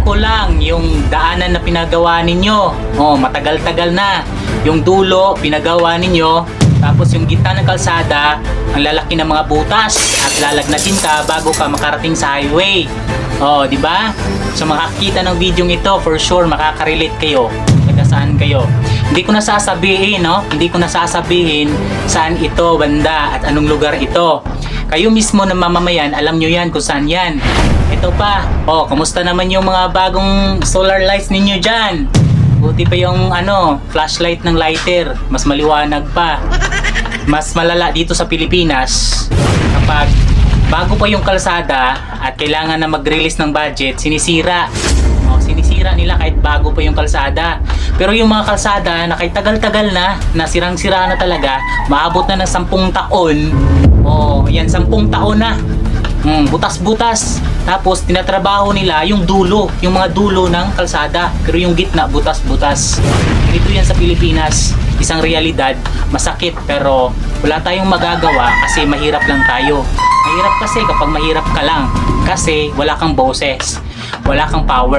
ko lang yung daanan na pinagawa ninyo. Matagal-tagal na. Yung dulo, pinagawa ninyo. Tapos yung gitna ng kalsada, ang lalaki ng mga butas at lalagnatin ka bago ka makarating sa highway. Di ba? So makakita ng video ito, for sure makaka-relate kayo. Taga saan kayo? Hindi ko na sasabihin, Hindi ko na sasabihin saan ito banda at anong lugar ito. Kayo mismo na mamamayan, alam nyo yan kung saan yan. Ito pa, kamusta naman yung mga bagong solar lights ninyo dyan? Buti pa yung flashlight ng lighter, mas maliwanag pa. Mas malala dito sa Pilipinas, kapag bago pa yung kalsada at kailangan na mag-release ng budget, sinisira. Sinisira nila kahit bago pa yung kalsada. Pero yung mga kalsada na kahit tagal-tagal na sirang-sira na talaga, maabot na ng 10 taon. Yan 10 taon na. Butas-butas. Tapos tinatrabaho nila yung dulo, yung mga dulo ng kalsada. Pero yung gitna, butas-butas. Ganito yan sa Pilipinas. Isang realidad, masakit pero wala tayong magagawa kasi mahirap lang tayo. Mahirap kasi kapag mahirap ka lang kasi wala kang boses, wala kang power.